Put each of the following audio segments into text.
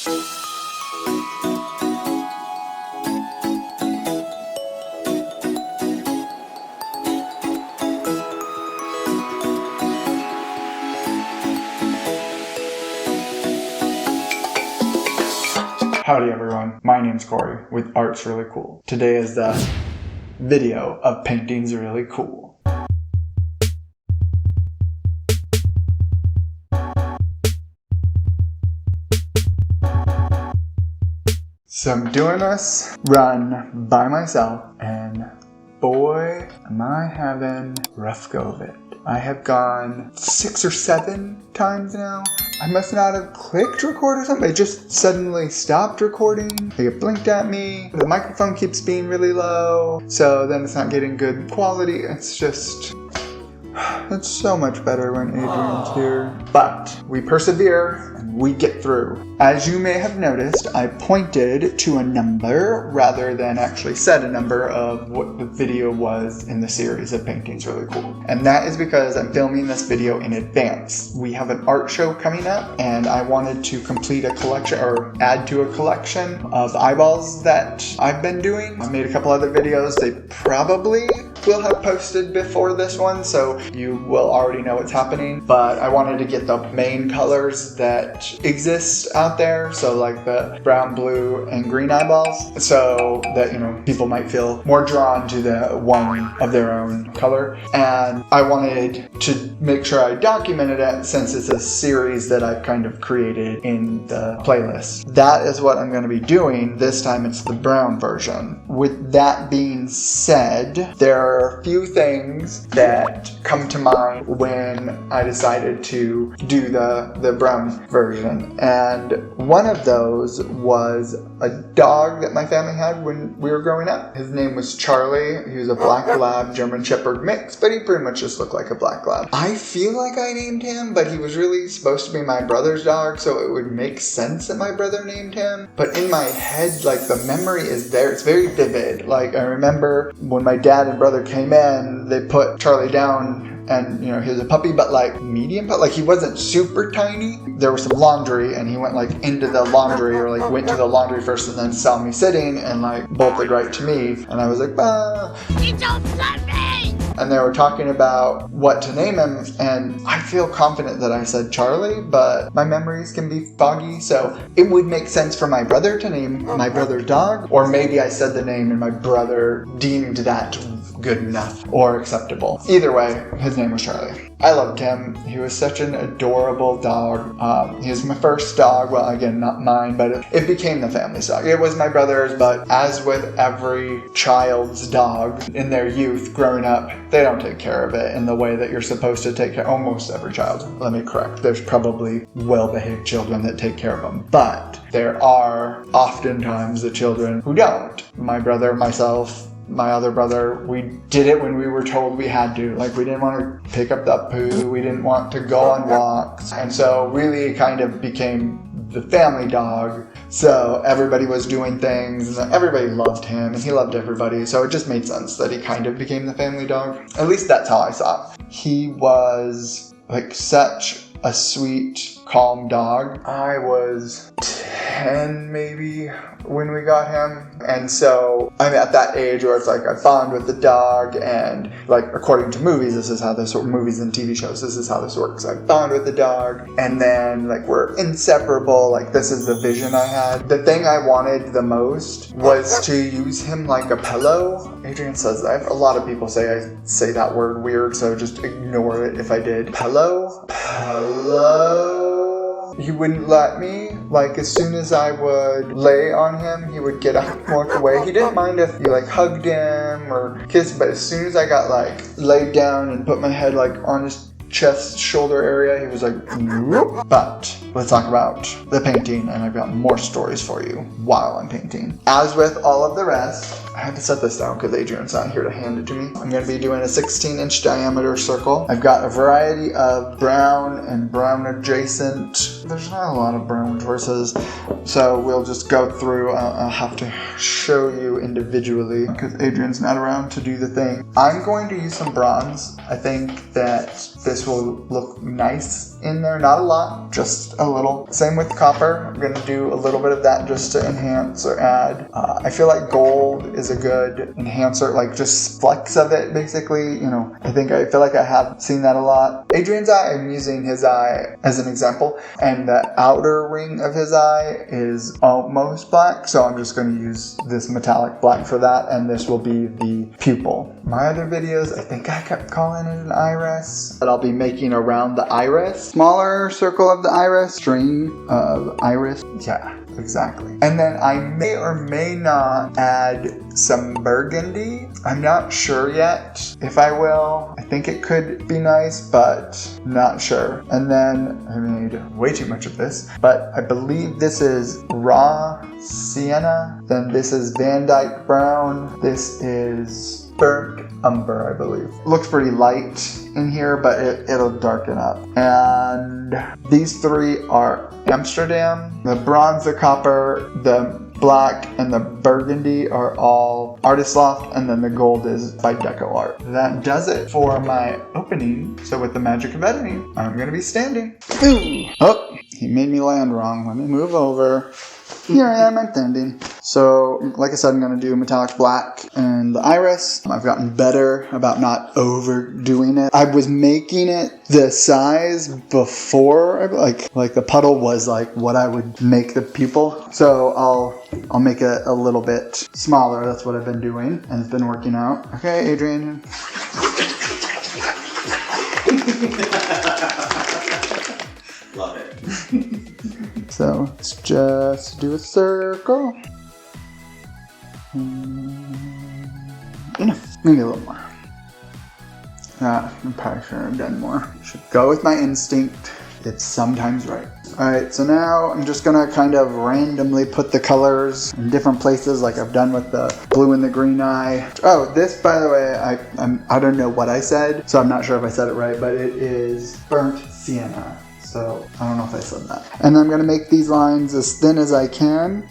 Howdy everyone, my name's Corey with Art's Really Cool. Today is the video of Painting's Really Cool. So I'm doing this run by myself and boy am I having a rough go of it. I have gone 6 or 7 times now. I must not have clicked record or something. It just suddenly stopped recording. It blinked at me. The microphone keeps being really low. So then it's not getting good quality. It's just... it's so much better when Adrian's here. But we persevere and we get through. As you may have noticed, I pointed to a number rather than actually said a number of what the video was in the series of Painting's Really Cool. And that is because I'm filming this video in advance. We have an art show coming up and I wanted to complete a collection or add to a collection of eyeballs that I've been doing. I made a couple other videos. They probably will have posted before this one, so you will already know what's happening. But I wanted to get the main colors that exist out there, so like the brown, blue, and green eyeballs, so that, you know, people might feel more drawn to the one of their own color. And I wanted to make sure I documented it since it's a series that I've kind of created in the playlist. That is what I'm going to be doing. This time it's the brown version. With that being said, there are a few things that come to mind when I decided to do the brown version. And one of those was a dog that my family had when we were growing up. His name was Charlie. He was a black lab German shepherd mix, but he pretty much just looked like a black lab. I feel like I named him, but he was really supposed to be my brother's dog, so it would make sense that my brother named him. But in my head, like, the memory is there. It's very vivid. Like, I remember when my dad and brother came in, they put Charlie down and, you know, he was a puppy, but like medium, but like he wasn't super tiny. There was some laundry and he went like into the laundry, or like went to the laundry first and then saw me sitting and like bolted right to me. And I was like, bah. You don't love me! And they were talking about what to name him, and I feel confident that I said Charlie, but my memories can be foggy, so it would make sense for my brother to name my brother's dog, or maybe I said the name and my brother deemed that good enough or acceptable. Either way, his name was Charlie. I loved him. He was such an adorable dog. He was my first dog. Well, again, not mine, but it became the family's dog. It was my brother's, but as with every child's dog in their youth growing up, they don't take care of it in the way that you're supposed to take care. Almost every child. Let me correct. There's probably well-behaved children that take care of them, but there are oftentimes the children who don't. My brother, myself, my other brother, we did it when we were told we had to. Like, we didn't want to pick up the poo, we didn't want to go on walks, and so really it kind of became the family dog. So everybody was doing things, and everybody loved him, and he loved everybody, so it just made sense that he kind of became the family dog. At least that's how I saw it. He was like such a sweet, calm dog. I was 10 maybe when we got him, and so I'm at that age where it's like I bond with the dog, and like according to movies, this is how this movies and TV shows, this is how this works. I bond with the dog, and then like we're inseparable. Like, this is the vision I had. The thing I wanted the most was to use him like a pillow. Adrian says that. A lot of people say I say that word weird, so just ignore it if I did. Pillow? Hello? He wouldn't let me. Like, as soon as I would lay on him, he would get up and walk away. He didn't mind if you like hugged him or kissed, but as soon as I got like laid down and put my head like on his chest, shoulder area, he was like, nope. But let's talk about the painting, and I've got more stories for you while I'm painting. As with all of the rest, I had to set this down because Adrian's not here to hand it to me. I'm going to be doing a 16-inch diameter circle. I've got a variety of brown and brown adjacent. There's not a lot of brown choices, so we'll just go through. I'll have to show you individually because Adrian's not around to do the thing. I'm going to use some bronze. I think that this will look nice in there, not a lot, just a little. Same with copper. I'm gonna do a little bit of that just to enhance or add. I feel like gold is a good enhancer, like just flecks of it basically, you know. I feel like I have seen that a lot. Adrian's eye, I'm using his eye as an example, and the outer ring of his eye is almost black, so I'm just going to use this metallic black for that, and this will be the pupil. My other videos, I think I kept calling it an iris, but I'll be making around the iris, smaller circle of the iris, string of iris. Yeah, exactly. And then I may or may not add some burgundy. I'm not sure yet if I will. I think it could be nice, but not sure. And then I made way too much of this, but I believe this is raw sienna. Then this is Van Dyke brown. This is burnt umber, I believe. Looks pretty light in here, but it'll darken up. And these three are Amsterdam. The bronze, the copper, the black, and the burgundy are all Artist Loft, and then the gold is by DecoArt. That does it for my opening. So with the magic of editing, I'm gonna be standing. Ooh. Oh, he made me land wrong. Let me move over. Here I am, I'm standing. So, like I said, I'm going to do metallic black and the iris. I've gotten better about not overdoing it. I was making it the size before, like the puddle was like what I would make the pupil. So I'll make it a little bit smaller. That's what I've been doing, and it's been working out. Okay, Adrian. Love it. So let's just do a circle. Enough. Maybe a little more. I'm probably should have done more. Should go with my instinct. It's sometimes right. Alright, so now I'm just gonna kind of randomly put the colors in different places like I've done with the blue and the green eye. Oh, this, by the way, I don't know what I said, so I'm not sure if I said it right, but it is burnt sienna. So I don't know if I said that. And I'm gonna make these lines as thin as I can.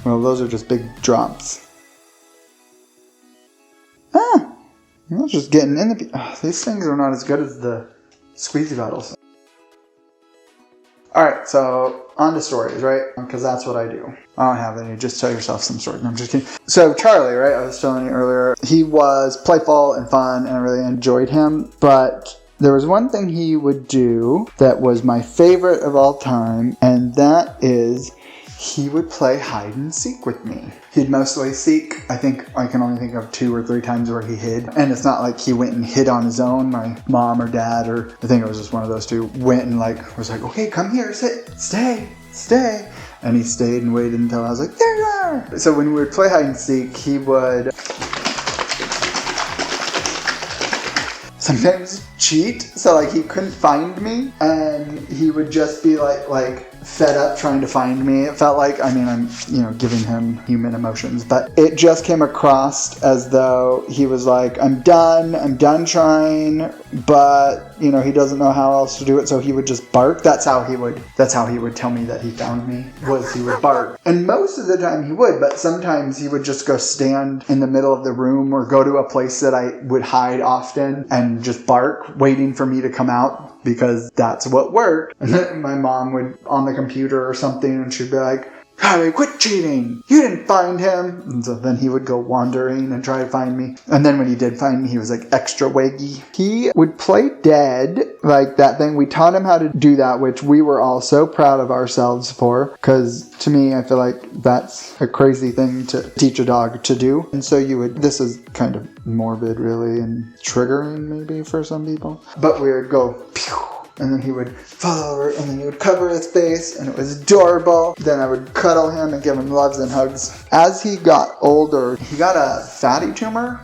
Well, those are just big drops. I was just getting in the... these things are not as good as the squeezy bottles. Alright, so on to stories, right? Because that's what I do. I don't have any, just tell yourself some stories. No, I'm just kidding. So Charlie, right, I was telling you earlier, he was playful and fun and I really enjoyed him, but there was one thing he would do that was my favorite of all time, and that is he would play hide and seek with me. He'd mostly seek. I think I can only think of 2 or 3 times where he hid. And it's not like he went and hid on his own. My mom or dad, or I think it was just one of those two, went and was like, okay, come here, sit, stay. And he stayed and waited until I was like, there you are. So when we would play hide and seek, he would sometimes cheat, so like he couldn't find me, and he would just be like fed up trying to find me. It felt like, I mean, I'm giving him human emotions, but it just came across as though he was like, I'm done trying, but he doesn't know how else to do it, so he would just bark. That's how he would tell me that he found me, was he would bark. And most of the time he would, but sometimes he would just go stand in the middle of the room or go to a place that I would hide often and just bark, waiting for me to come out, because that's what worked. And then my mom would on the computer or something, and she'd be like, Harry, quit cheating! You didn't find him! And so then he would go wandering and try to find me. And then when he did find me, he was like extra waggy. He would play dead, like that thing. We taught him how to do that, which we were all so proud of ourselves for. Because to me, I feel like that's a crazy thing to teach a dog to do. And so this is kind of morbid really, and triggering maybe for some people. But we would go, pew! And then he would fall over, and then he would cover his face, and it was adorable. Then I would cuddle him and give him loves and hugs. As he got older, he got a fatty tumor.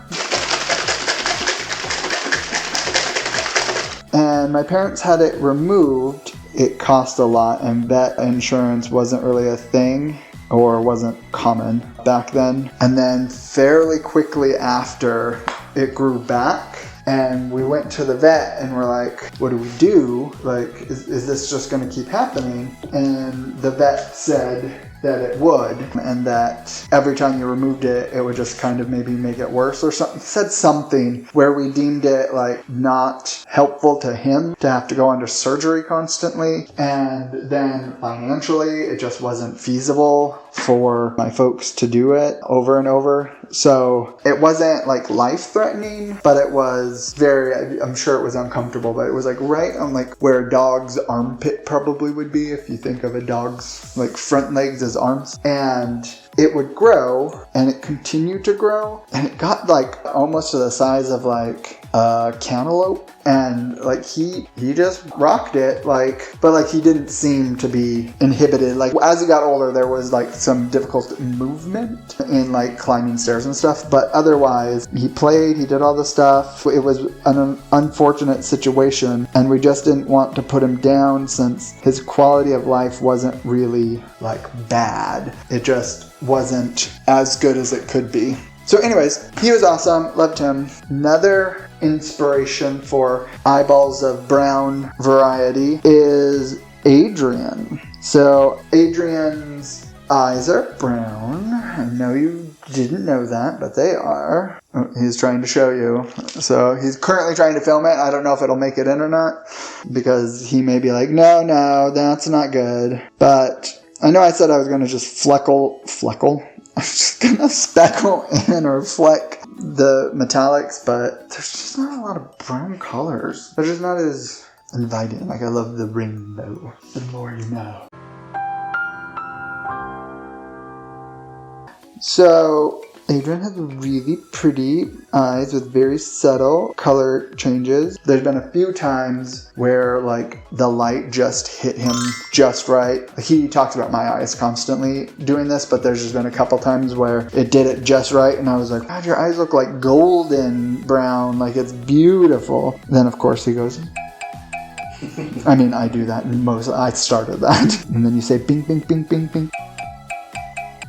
And my parents had it removed. It cost a lot, and vet insurance wasn't really a thing, or wasn't common back then. And then fairly quickly after, it grew back. And we went to the vet and we're like, what do we do? Like, is this just going to keep happening? And the vet said, that it would, and that every time you removed it, it would just kind of maybe make it worse or something. He said something where we deemed it like not helpful to him to have to go under surgery constantly, and then financially it just wasn't feasible for my folks to do it over and over. So it wasn't like life-threatening, but it was very, I'm sure it was uncomfortable, but it was like right on like where a dog's armpit probably would be, if you think of a dog's like front legs as arms. And it would grow, and it continued to grow, and it got like almost to the size of like a cantaloupe, and like he just rocked it, like, but like he didn't seem to be inhibited. Like as he got older, there was like some difficult movement in like climbing stairs and stuff, but otherwise he played, he did all the stuff. It was an unfortunate situation, and we just didn't want to put him down since his quality of life wasn't really like bad. It just wasn't as good as it could be. So anyways, he was awesome, loved him. Another inspiration for eyeballs of brown variety is Adrian. So Adrian's eyes are brown. I know you didn't know that, but they are. Oh, he's trying to show you. So he's currently trying to film it. I don't know if it'll make it in or not, because he may be like, no, that's not good. But I know I said I was going to just fleckle. I'm just going to speckle in or fleck the metallics, but there's just not a lot of brown colors. They're just not as inviting. Like I love the rainbow. The more you know. So Adrian has really pretty eyes with very subtle color changes. There's been a few times where like the light just hit him just right. He talks about my eyes constantly doing this, but there's just been a couple times where it did it just right, and I was like, God, your eyes look like golden brown, like it's beautiful. Then of course he goes, I mean, I do that I started that. And then you say bing, bing, bing, bing, bing.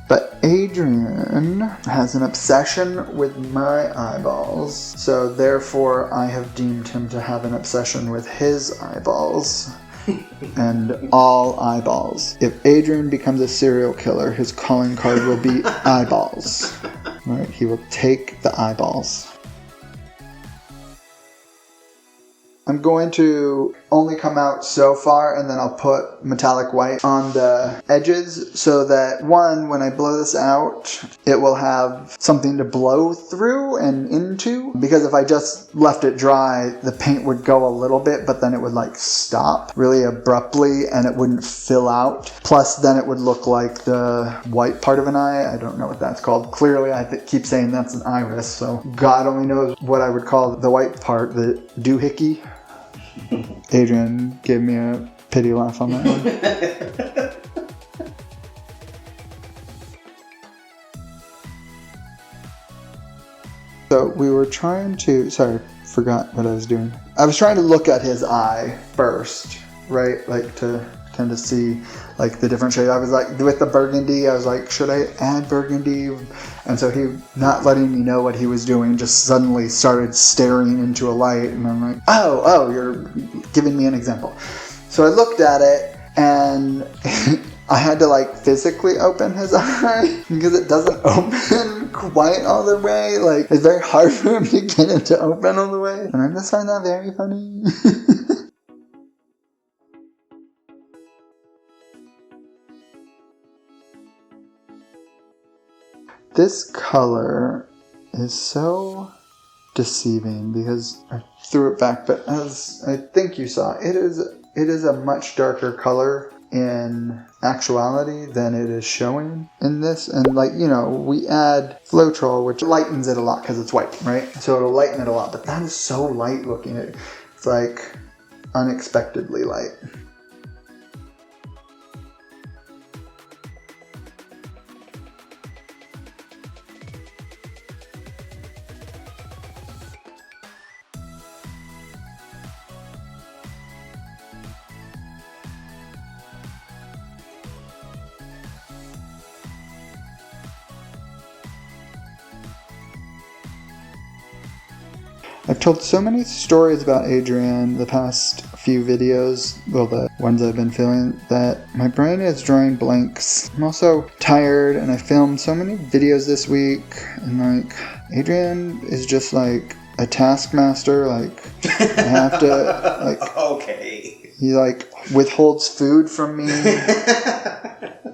But Adrian has an obsession with my eyeballs, so therefore I have deemed him to have an obsession with his eyeballs. And all eyeballs. If Adrian becomes a serial killer, his calling card will be eyeballs. Right? He will take the eyeballs. I'm going to only come out so far, and then I'll put metallic white on the edges so that, one, when I blow this out, it will have something to blow through and into. Because if I just left it dry, the paint would go a little bit, but then it would like stop really abruptly and it wouldn't fill out. Plus then it would look like the white part of an eye. I don't know what that's called. Clearly I keep saying that's an iris, so God only knows what I would call the white part, the doohickey. Adrian gave me a pity laugh on that one. So we were trying to, sorry, forgot what I was doing. I was trying to look at his eye first, right? Like to kind of see like the different shade. I was like, with the burgundy, I was like, should I add burgundy? And so he, not letting me know what he was doing, just suddenly started staring into a light. And I'm like, oh, you're giving me an example. So I looked at it, and I had to like physically open his eye because it doesn't open quite all the way. Like it's very hard for him to get it to open all the way. And I just find that very funny. This color is so deceiving because I threw it back, but as I think you saw, it is a much darker color in actuality than it is showing in this. And like, you know, we add Floetrol, which lightens it a lot because it's white, right? So it'll lighten it a lot, but that is so light looking. It's like unexpectedly light. I've told so many stories about Adrian the past few videos, well, the ones I've been feeling, that my brain is drawing blanks. I'm also tired, and I filmed so many videos this week, and like Adrian is just like a taskmaster. Like I have to like Okay. he like withholds food from me.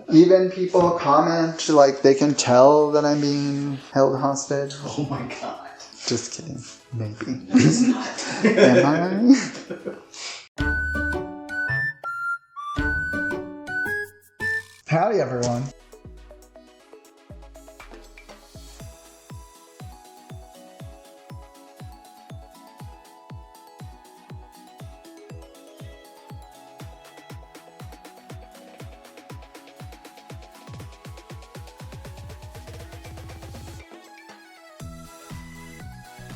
Even people comment like they can tell that I'm being held hostage. Oh my god. Just kidding. Maybe. It's not. Am I? Howdy, everyone.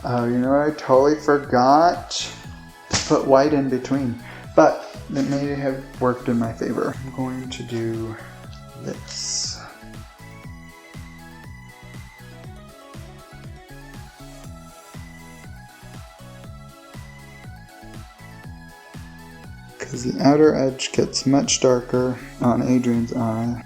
Oh, you know what? I totally forgot to put white in between, but it may have worked in my favor. I'm going to do this. Because the outer edge gets much darker on Adrian's eye.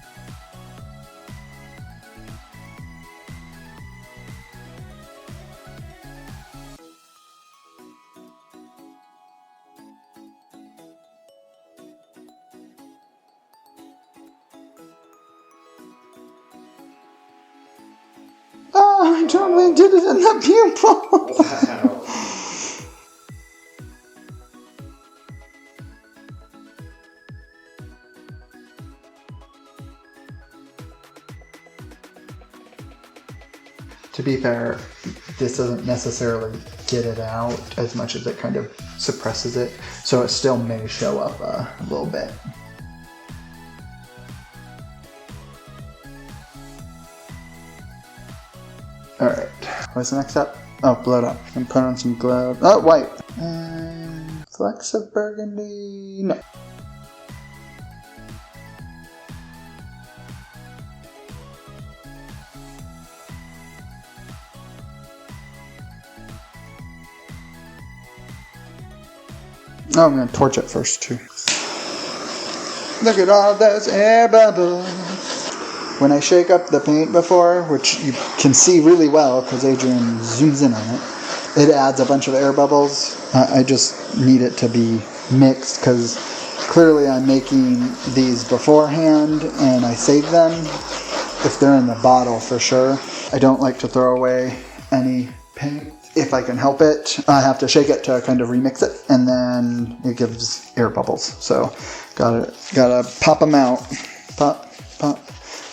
Oh, I totally did it in the pupil. Wow. To be fair, this doesn't necessarily get it out as much as it kind of suppresses it, so it still may show up a little bit. Alright, what's the next step? Oh, Blowout. And put on some glow. Oh, white. And flecks of burgundy. No. Oh, I'm going to torch it first, too. Look at all those air bubbles. When I shake up the paint before, which you can see really well because Adrian zooms in on it, it adds a bunch of air bubbles. I just need it to be mixed because clearly I'm making these beforehand and I save them if they're in the bottle for sure. I don't like to throw away any paint. If I can help it, I have to shake it to kind of remix it, and then it gives air bubbles. So gotta pop them out. Pop, pop.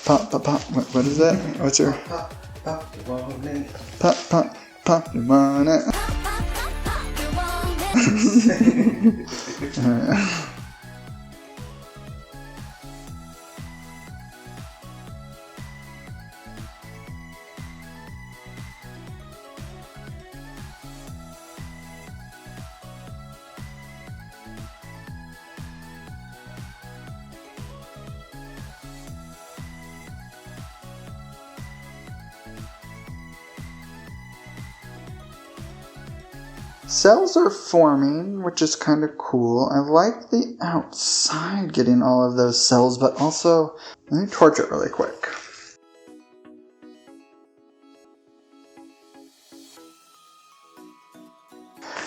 Pop, pop, pop. What is that? What's your... Pop, pop, you want it. Pop, pop, pop, you want it. Cells are forming, which is kind of cool. I like the outside getting all of those cells, but also, let me torch it really quick.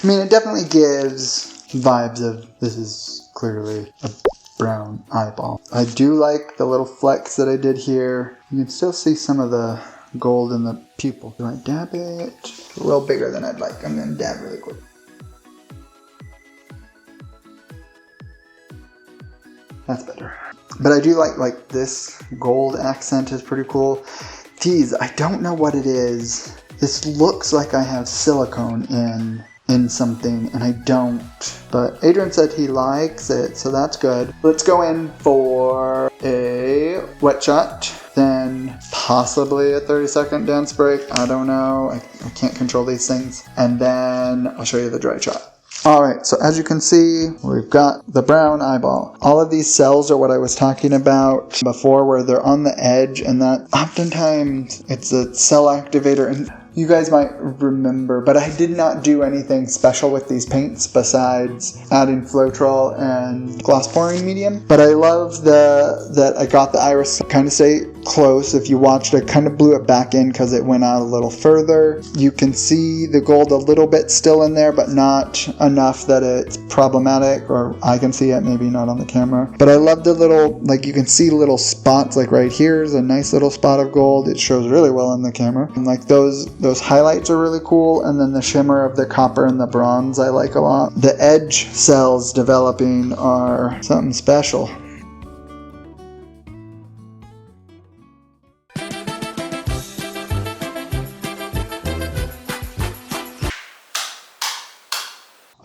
I mean, it definitely gives vibes of this is clearly a brown eyeball. I do like the little flecks that I did here. You can still see some of the gold in the pupil. Do I dab it? A little bigger than I'd like. I'm going to dab really quick. That's better. But I do like this gold accent is pretty cool. These, I don't know what it is. This looks like I have silicone in something, and I don't. But Adrian said he likes it, so that's good. Let's go in for a wet shot, then possibly a 30-second dance break. I don't know. I can't control these things. And then I'll show you the dry shot. Alright, so as you can see, we've got the brown eyeball. All of these cells are what I was talking about before, where they're on the edge, and that oftentimes it's a cell activator. And you guys might remember, but I did not do anything special with these paints besides adding Floetrol and gloss pouring medium. But I love that I got the iris to kind of stay close. If you watched, I kind of blew it back in because it went out a little further. You can see the gold a little bit still in there, but not enough that it's problematic, or I can see it, maybe not on the camera. But I love the little, like you can see little spots, like right here is a nice little spot of gold. It shows really well in the camera. And like those highlights are really cool. And then the shimmer of the copper and the bronze I like a lot. The edge cells developing are something special.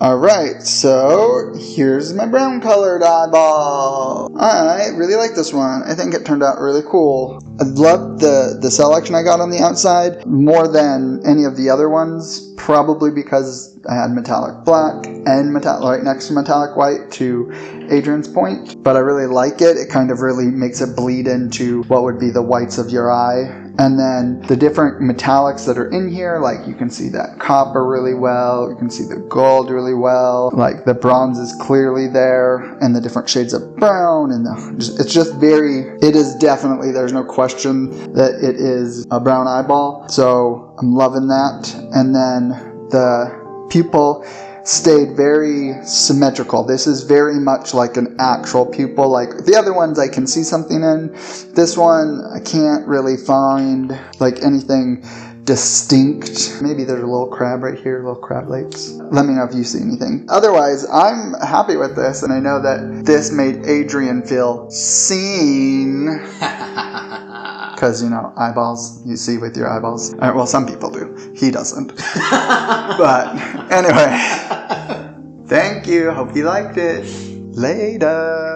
Alright, so here's my brown colored eyeball. I really like this one. I think it turned out really cool. I loved the selection I got on the outside more than any of the other ones, probably because I had metallic black and right next to metallic white to Adrian's point, but I really like it. It kind of really makes it bleed into what would be the whites of your eye. And then the different metallics that are in here, like you can see that copper really well, you can see the gold really well, like the bronze is clearly there, and the different shades of brown, and it's just it is definitely, there's no question that it is a brown eyeball, so I'm loving that. And then the pupil stayed very symmetrical. This is very much like an actual pupil. Like the other ones I can see something in. This one I can't really find like anything distinct. Maybe there's a little crab right here, little crab legs. Let me know if you see anything. Otherwise, I'm happy with this, and I know that this made Adrian feel seen. Because, you know, eyeballs, you see with your eyeballs. Well, some people do. He doesn't. But anyway, thank you. Hope you liked it. Later.